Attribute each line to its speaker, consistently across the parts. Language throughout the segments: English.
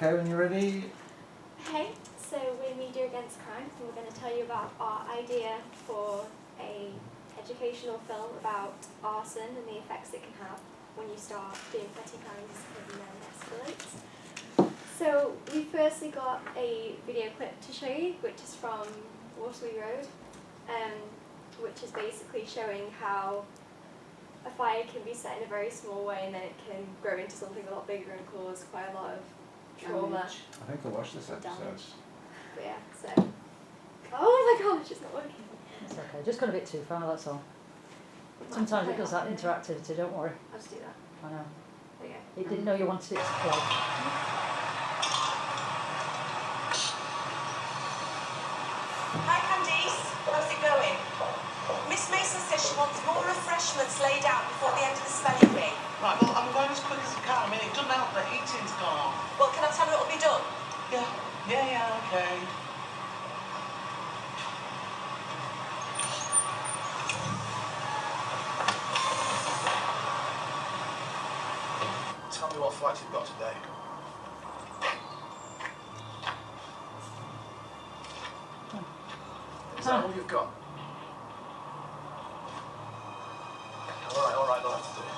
Speaker 1: Okay, when you're ready.
Speaker 2: Hey, so we're Media Against Crime, and we're going to tell you about our idea for a educational film about arson and the effects it can have when you start doing petty crimes and then escalates. So we firstly got a video clip to show you, which is from Waterloo Road, which is basically showing how a fire can be set in a very small way and then it can grow into something a lot bigger and cause quite a lot of trauma.
Speaker 1: I think I watched this episode.
Speaker 2: Damage. But yeah, so. Oh my gosh, it's not working.
Speaker 3: It's okay, just got a bit too far, that's all. Sometimes it does that interactivity, don't worry.
Speaker 2: I'll just do that.
Speaker 3: I know.
Speaker 2: There you go.
Speaker 3: It didn't know you wanted it to play.
Speaker 4: Hi Candice, how's it going? Miss Mason says she wants more refreshments laid out before the end of the spelling bee.
Speaker 5: Right, well, I'm going as quick as I can. I mean, it doesn't help the heating's gone on.
Speaker 4: Well, can I tell her it'll be done?
Speaker 5: Yeah, okay. Tell me what flights you've got today. Is that all you've got? All right, I'll have to do it.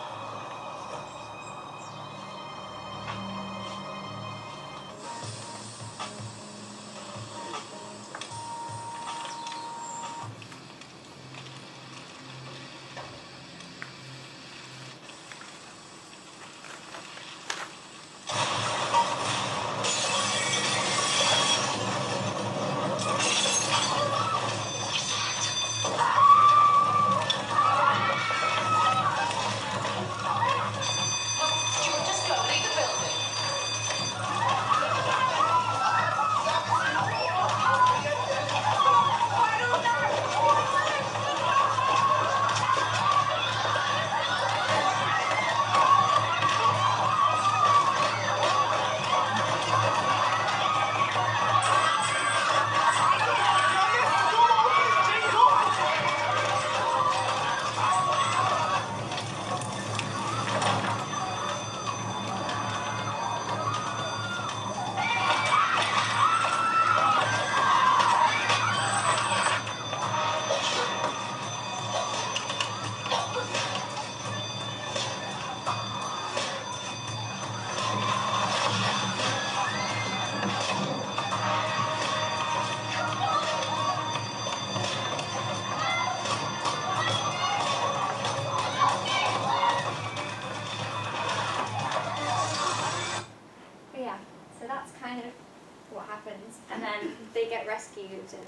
Speaker 2: And then they get rescued and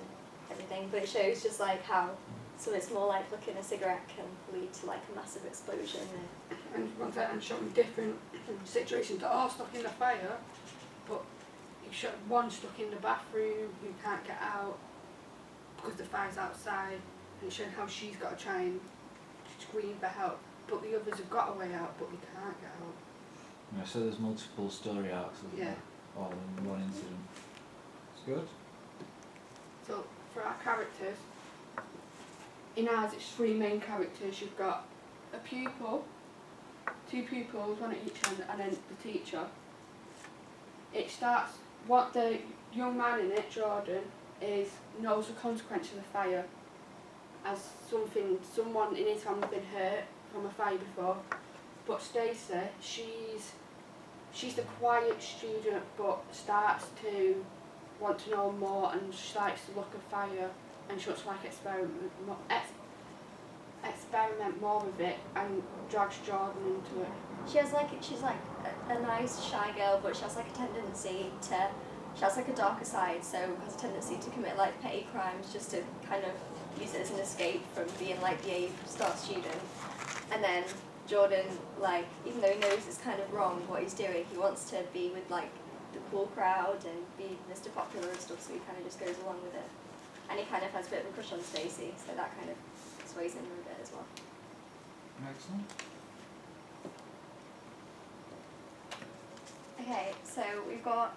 Speaker 2: everything, but it shows just like how something small like flicking a cigarette can lead to like a massive explosion.
Speaker 6: And showing different situations that are stuck in the fire, but you show one stuck in the bathroom who can't get out because the fire's outside, and it's showing how she's got to try and scream for help, but the others have got a way out but they can't get out.
Speaker 1: Yeah, so there's multiple story arcs, isn't there? All in one incident. It's good.
Speaker 6: So for our characters, in ours it's three main characters. You've got a pupil, two pupils, one at each end, and then the teacher. It starts, what the young man in it, Jordan, knows the consequence of the fire as someone in his family been hurt from a fire before. But Stacey, she's the quiet student but starts to want to know more, and she likes to look at fire and she wants to like experiment more with it and drags Jordan into it.
Speaker 2: She's like a nice shy girl, but she has like a tendency to, she has like a darker side, so has a tendency to commit like petty crimes just to kind of use it as an escape from being like the A-star student. And then Jordan, like, even though he knows it's kind of wrong what he's doing, he wants to be with like the cool crowd and be Mr. Popular and stuff, so he kind of just goes along with it. And he kind of has a bit of a crush on Stacey, so that kind of sways him a bit as well.
Speaker 1: Excellent.
Speaker 2: Okay, so we've got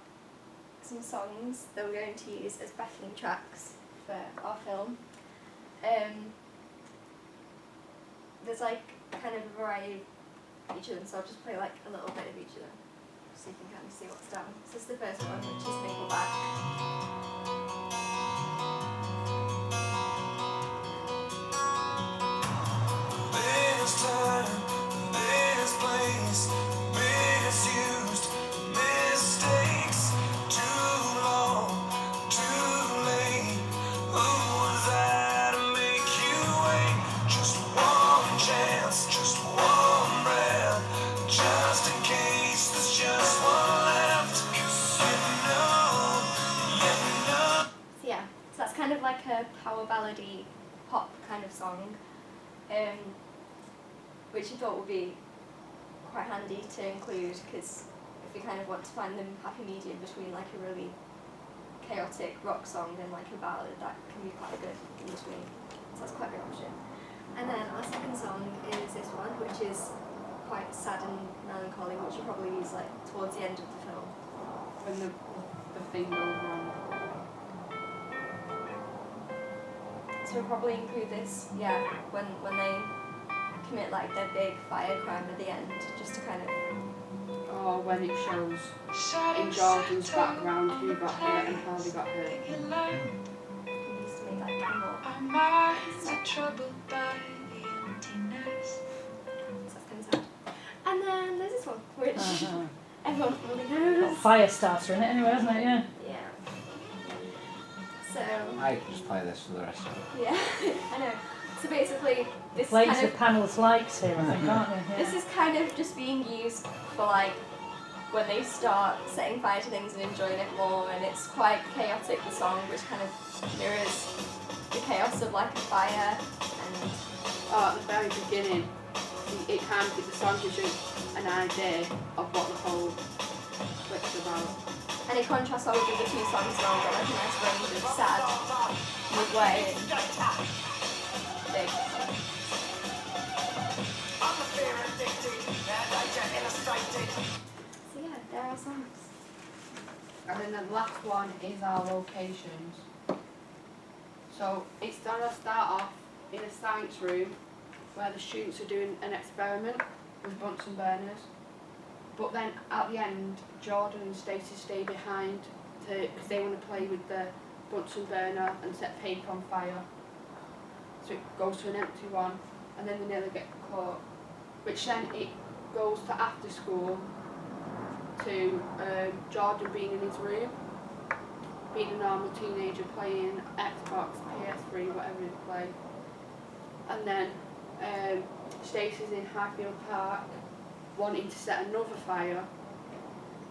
Speaker 2: some songs that we're going to use as backing tracks for our film. There's like kind of a variety of each of them, so I'll just play like a little bit of each of them. so you can kind of see what's down. So this is the first one, which is Nickelback.
Speaker 7: This time, this place, misused mistakes. Too long, too late. Who was I to make you wait? Just one chance, just one breath, just in case there's just one left. 'Cause you know.
Speaker 2: So yeah, so that's kind of like a power ballady pop kind of song, which I thought would be quite handy to include, because if you kind of want to find the happy medium between like a really chaotic rock song and like a ballad, that can be quite good in between. So that's quite a good option. And then our second song is this one, which is quite sad and melancholy, which you probably use like towards the end of the film.
Speaker 6: When the thing goes wrong.
Speaker 2: So we'll probably include this, yeah, when they commit like their big fire crime at the end, just to kind of.
Speaker 6: Or when it shows in Jordan's background who got hurt and how they got hurt.
Speaker 2: It needs to make that more.
Speaker 7: Our minds are troubled by the emptiness.
Speaker 2: So that's kind of sad. And then there's this one, which
Speaker 3: Uh-huh.
Speaker 2: everyone probably
Speaker 3: Got
Speaker 2: knows.
Speaker 3: fire starter in it anyway, hasn't it? Yeah.
Speaker 2: Yeah. So,
Speaker 1: I could just play this for the rest of it.
Speaker 2: yeah, I know. So basically, this
Speaker 3: Plays
Speaker 2: kind
Speaker 3: the
Speaker 2: of,
Speaker 3: panel's likes here, I think, aren't they? Yeah.
Speaker 2: this is kind of just being used for like when they start setting fire to things and enjoying it more, and it's quite chaotic, the song, which kind of mirrors the chaos of like a fire. And
Speaker 6: Oh, at the very beginning, it kind of, the song gives you an idea of what the whole clip's about.
Speaker 2: And it contrasts all of the other two songs around, got like a nice range of sad, midway, and big. So yeah, there are songs.
Speaker 6: And then the last one is our locations. So it's gonna start off in a science room where the students are doing an experiment with Bunsen burners. But then at the end, Jordan and Stacey stay behind because they want to play with the Bunsen burner and set paper on fire. So it goes to an empty one, and then they nearly get caught. Which then it goes to after school to Jordan being in his room, being a normal teenager playing Xbox, PS3, whatever he play. And then Stacey's in Highfield Park wanting to set another fire.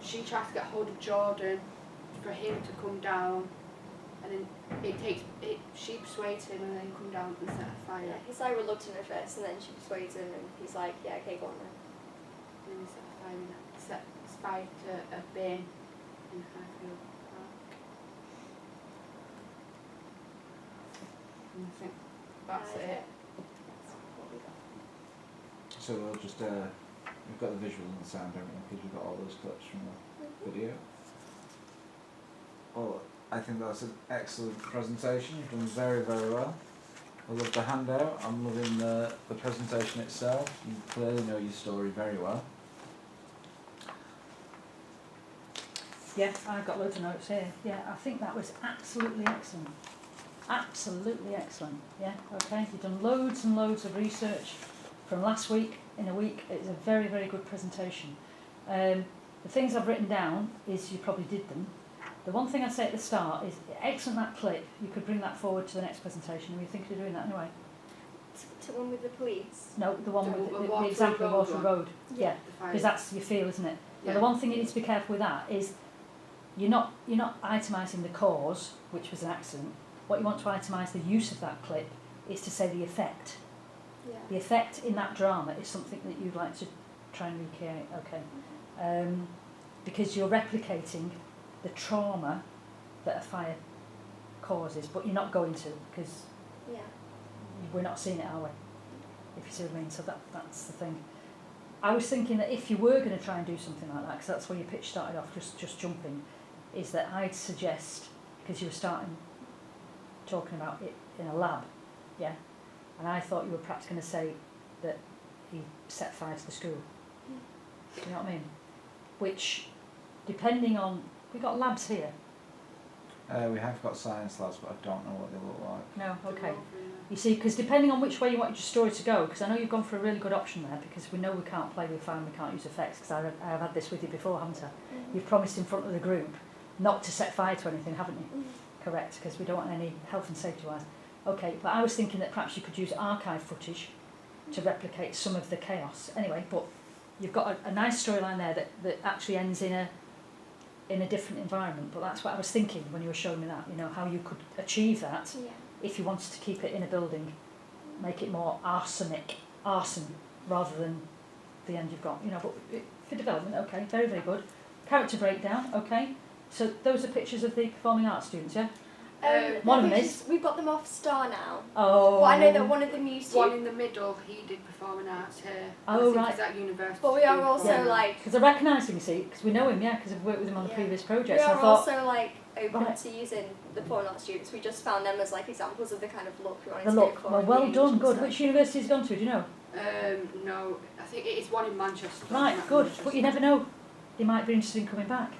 Speaker 6: She tries to get hold of Jordan for him to come down, and then she persuades him and then come down and set a fire.
Speaker 2: Yeah, he's like reluctant at first, and then she persuades him, and he's like, yeah, okay, go on then.
Speaker 6: And then he set a fire and sets fire to a bin in Highfield Park. And I think that's
Speaker 2: That is
Speaker 6: it.
Speaker 2: That's what we got.
Speaker 1: So we'll just, we've got the visual and the sound, haven't we? Because we've got all those clips from the video. Well, I think that's an excellent presentation. You've done very, very well. I love the handout. I'm loving the presentation itself. You clearly know your story very well.
Speaker 3: Yeah, I've got loads of notes here. Yeah, I think that was absolutely excellent. Absolutely excellent. Yeah, okay. You've done loads and loads of research from last week in a week. It's a very, very good presentation. The things I've written down is you probably did them. The one thing I'd say at the start is excellent that clip. You could bring that forward to the next presentation. Were you thinking of doing that anyway?
Speaker 2: To one with the police.
Speaker 3: No, the one with the
Speaker 6: Waterloo
Speaker 3: example of
Speaker 6: Road
Speaker 3: Waterloo
Speaker 6: one.
Speaker 3: Road. Yeah,
Speaker 6: The fire.
Speaker 3: because that's your feel, isn't it? But
Speaker 6: Yeah.
Speaker 3: the one thing you need to be careful with that is you're not itemising the cause, which was an accident. What you want to itemise the use of that clip is to say the effect.
Speaker 2: Yeah.
Speaker 3: The effect in that drama is something that you'd like to try and recreate, okay? Because you're replicating the trauma that a fire causes, but you're not going to, because
Speaker 2: Yeah.
Speaker 3: we're not seeing it, are we? If you see what I mean. So that's the thing. I was thinking that if you were going to try and do something like that, because that's where your pitch started off, just jumping, is that I'd suggest, because you were starting talking about it in a lab, yeah, and I thought you were perhaps going to say that he set fire to the school. You know what I mean? Which depending on, we've got labs here.
Speaker 1: We have got science labs, but I don't know what they look like.
Speaker 3: No,
Speaker 6: The
Speaker 3: okay.
Speaker 6: role for,
Speaker 3: You see, because depending on which way you want your story to go, because I know you've gone for a really good option there, because we know we can't play with fire and we can't use effects, because I have had this with you before, haven't I? You've promised in front of the group not to set fire to anything, haven't you? Correct, because we don't want any health and safety wise. Okay, but I was thinking that perhaps you could use archive footage to replicate some of the chaos. Anyway, but you've got a nice storyline there that actually ends in a different environment. But that's what I was thinking when you were showing me that, you know, how you could achieve that
Speaker 2: Yeah.
Speaker 3: if you wanted to keep it in a building, make it more arson rather than the end you've got, you know. But for development, okay, very, very good. Character breakdown, okay. So those are pictures of the performing arts students, yeah? One of them is.
Speaker 2: We've got them off Star now.
Speaker 3: Oh.
Speaker 2: But I know that one of the new
Speaker 6: one
Speaker 2: students.
Speaker 6: in the middle, he did performing arts here.
Speaker 3: Oh,
Speaker 6: I think
Speaker 3: right.
Speaker 6: he's at university.
Speaker 2: But we are
Speaker 6: doing
Speaker 2: also
Speaker 6: performing arts.
Speaker 2: like.
Speaker 3: Because I recognise him, you see, because we know him, yeah, because I've worked with him on the
Speaker 2: Yeah.
Speaker 3: previous
Speaker 2: We
Speaker 3: projects. I
Speaker 2: are
Speaker 3: thought,
Speaker 2: also like open
Speaker 3: Right.
Speaker 2: to using the porn art students. We just found them as like examples of the kind of look we wanted
Speaker 3: the
Speaker 2: to go
Speaker 3: look,
Speaker 2: for.
Speaker 3: well,
Speaker 2: in
Speaker 3: well
Speaker 2: the
Speaker 3: done,
Speaker 2: English
Speaker 3: good.
Speaker 2: and
Speaker 3: Which
Speaker 2: stuff.
Speaker 3: university has he gone to, do you know?
Speaker 6: No, I think it is one in Manchester.
Speaker 3: Right,
Speaker 6: Not
Speaker 3: good,
Speaker 6: Manchester.
Speaker 3: but you never know. He might be interested in coming back.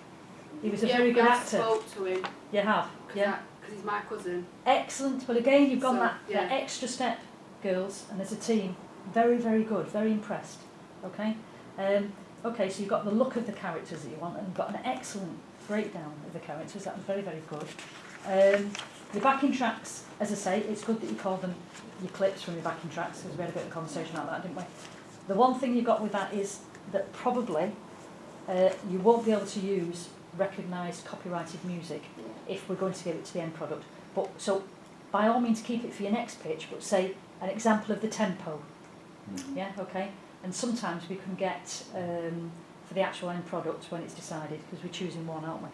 Speaker 3: He was a
Speaker 6: Yeah,
Speaker 3: very good
Speaker 6: I
Speaker 3: actor.
Speaker 6: spoke to him
Speaker 3: You have, yeah.
Speaker 6: because he's my cousin.
Speaker 3: Excellent. Well, again, you've gone
Speaker 6: So,
Speaker 3: that
Speaker 6: yeah.
Speaker 3: extra step, girls, and as a team, very, very good, very impressed. Okay? Okay, so you've got the look of the characters that you want, and you've got an excellent breakdown of the characters. That was very, very good. Your backing tracks, as I say, it's good that you call them your clips from your backing tracks, because we had a bit of conversation about that, didn't we? The one thing you've got with that is that probably you won't be able to use recognised copyrighted music if we're going to give it to the end product. But so, by all means, keep it for your next pitch, but say an example of the tempo. Yeah, okay. And sometimes we can get for the actual end product when it's decided, because we're choosing one, aren't we?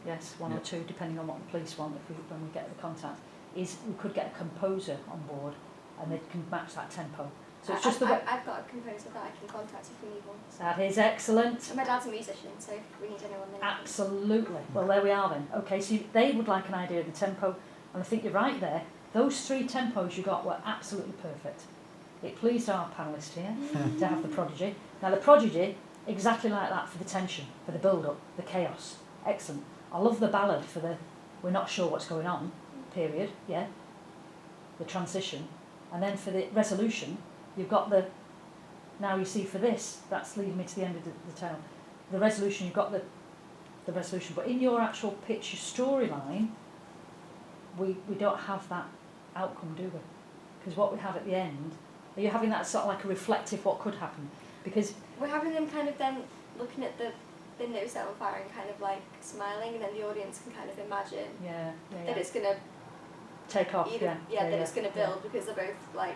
Speaker 3: Yes, one or two, depending on what the police want. When we get the contact, is we could get a composer on board, and they can match that tempo. So it's just the way.
Speaker 2: I've got a composer that I can contact if we need one. So.
Speaker 3: That is excellent.
Speaker 2: And my dad's a musician, so if we need anyone then.
Speaker 3: Absolutely. Well, there we are then. Okay, so they would like an idea of the tempo, and I think you're right there. Those 3 tempos you got were absolutely perfect. It pleased our panellist here to have the Prodigy. Now the Prodigy, exactly like that for the tension, for the build-up, the chaos. Excellent. I love the ballad for the we're not sure what's going on, period, yeah. The transition. And then for the resolution, you've got the, now you see for this, that's leading me to the end of the tale. The resolution, you've got the resolution, but in your actual pitch, your storyline, we don't have that outcome, do we? Because what we have at the end, are you having that sort of like a reflective what could happen? Because
Speaker 2: we're having them kind of then looking at the bin that was set on fire and kind of like smiling, and then the audience can kind of imagine that it's going to
Speaker 3: take off,
Speaker 2: that it's going to build, because they're both like,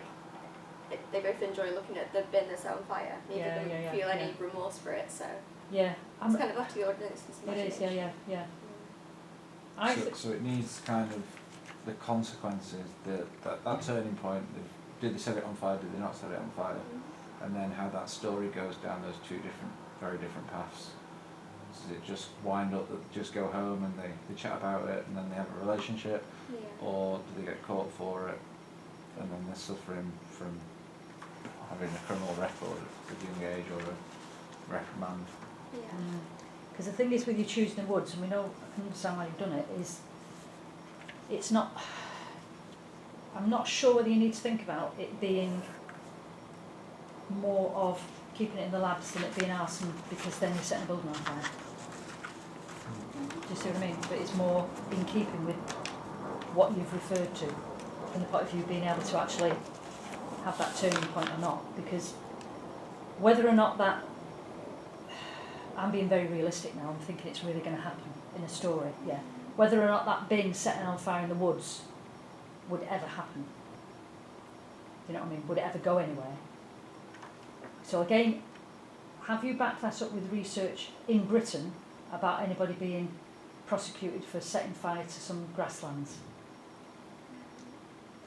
Speaker 2: they both enjoy looking at the bin that's set on fire. Neither of them feel any remorse for it, so it's kind of up to the audience's imagination.
Speaker 3: It is, yeah.
Speaker 1: So it needs kind of the consequences, that turning point. Did they set it on fire? Did they not set it on fire? And then how that story goes down those 2 very different paths. Does it just wind up that they just go home and they chat about it and then they have a relationship, or do they get caught for it and then they're suffering from having a criminal record at a young age or a reprimand?
Speaker 3: Because the thing is with you choosing the woods, and we know, I can understand why you've done it, is it's not, I'm not sure whether you need to think about it being more of keeping it in the labs than it being arson, because then you're setting a building on fire. Do you see what I mean? But it's more in keeping with what you've referred to, from the point of view of being able to actually have that turning point or not. Because whether or not that, I'm being very realistic now, I'm thinking it's really going to happen in a story, yeah. Whether or not that bin setting on fire in the woods would ever happen. Do you know what I mean? Would it ever go anywhere? So again, have you backed that up with research in Britain about anybody being prosecuted for setting fire to some grasslands?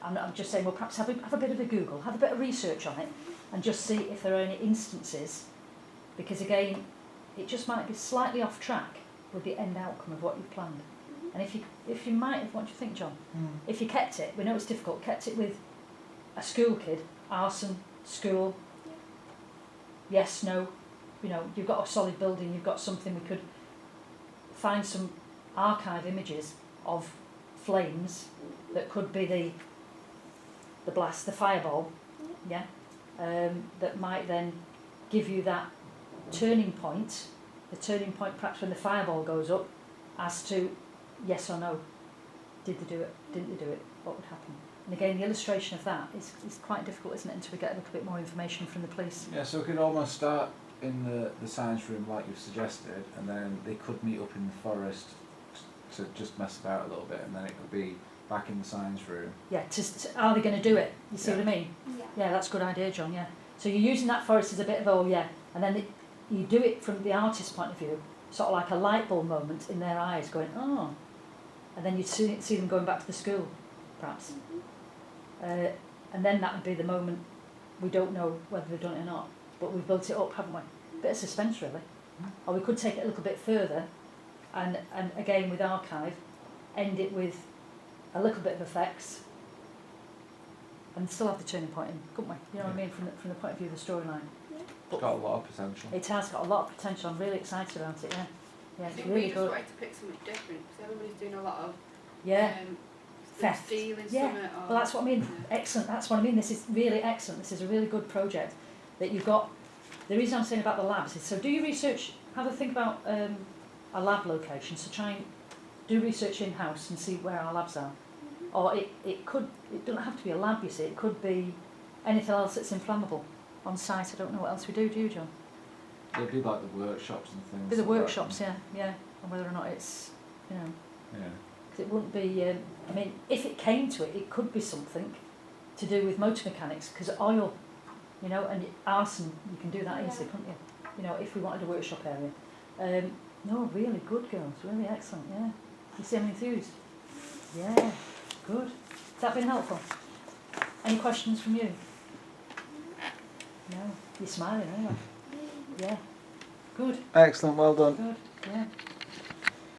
Speaker 3: I'm just saying, well, perhaps have a bit of a Google, have a bit of research on it, and just see if there are any instances, because again, it just might be slightly off track with the end outcome of what you've planned. And if you might have, what do you think, John? If you kept it, we know it's difficult, kept it with a school kid, arson, school, yes, no, you know, you've got a solid building, you've got something we could find some archive images of flames that could be the blast, the fireball, yeah, that might then give you that turning point, the turning point perhaps when the fireball goes up, as to yes or no, did they do it, didn't they do it, what would happen? And again, the illustration of that is quite difficult, isn't it, until we get a little bit more information from the police.
Speaker 1: Yeah, so we could almost start in the science room like you've suggested, and then they could meet up in the forest to just mess about a little bit, and then it could be back in the science room.
Speaker 3: Yeah, are they going to do it? You see
Speaker 1: Yeah.
Speaker 3: what I mean?
Speaker 2: Yeah.
Speaker 3: Yeah, that's a good idea, John, yeah. So you're using that forest as a bit of, oh yeah, and then you do it from the artist's point of view, sort of like a light bulb moment in their eyes going, oh, and then you'd see them going back to the school, perhaps. And then that would be the moment, we don't know whether they've done it or not, but we've built it up, haven't we? Bit of suspense, really. Or we could take it a little bit further, and again with archive, end it with a little bit of effects, and still have the turning point in, couldn't we? You know what I mean, from the point of view of the storyline.
Speaker 1: It's got a lot of potential.
Speaker 3: It has got a lot of potential. I'm really excited about it. Yeah, yeah,
Speaker 6: I
Speaker 3: it's
Speaker 6: think
Speaker 3: really
Speaker 6: we just
Speaker 3: good.
Speaker 6: wanted to pick something different because everybody's doing a lot of
Speaker 3: Yeah,
Speaker 6: theft,
Speaker 3: theft.
Speaker 6: stealing
Speaker 3: Yeah.
Speaker 6: something. Or,
Speaker 3: well, that's what I mean.
Speaker 6: Yeah.
Speaker 3: Excellent. That's what I mean. This is really excellent. This is a really good project that you've got. The reason I'm saying about the labs is, so do your research. Have a think about a lab location. So try and do research in house and see where our labs are. Or it doesn't have to be a lab. You see, it could be anything else that's inflammable on site. I don't know what else we do. Do you, John?
Speaker 1: They'd be like the workshops and things.
Speaker 3: Be the
Speaker 1: like that.
Speaker 3: workshops, yeah, and whether or not it's, you know,
Speaker 1: Yeah.
Speaker 3: because it wouldn't be. I mean, if it came to it, it could be something to do with motor mechanics, because oil, you know, and arson, you can do that easily,
Speaker 2: Yeah.
Speaker 3: couldn't you? You know, if we wanted a workshop area. No, really good, girls, really excellent. Yeah, you seem enthused. Yeah, good. Has that been helpful? Any questions from you? No, you're smiling, aren't you? Yeah, good,
Speaker 1: Excellent, well done.
Speaker 3: good. Yeah.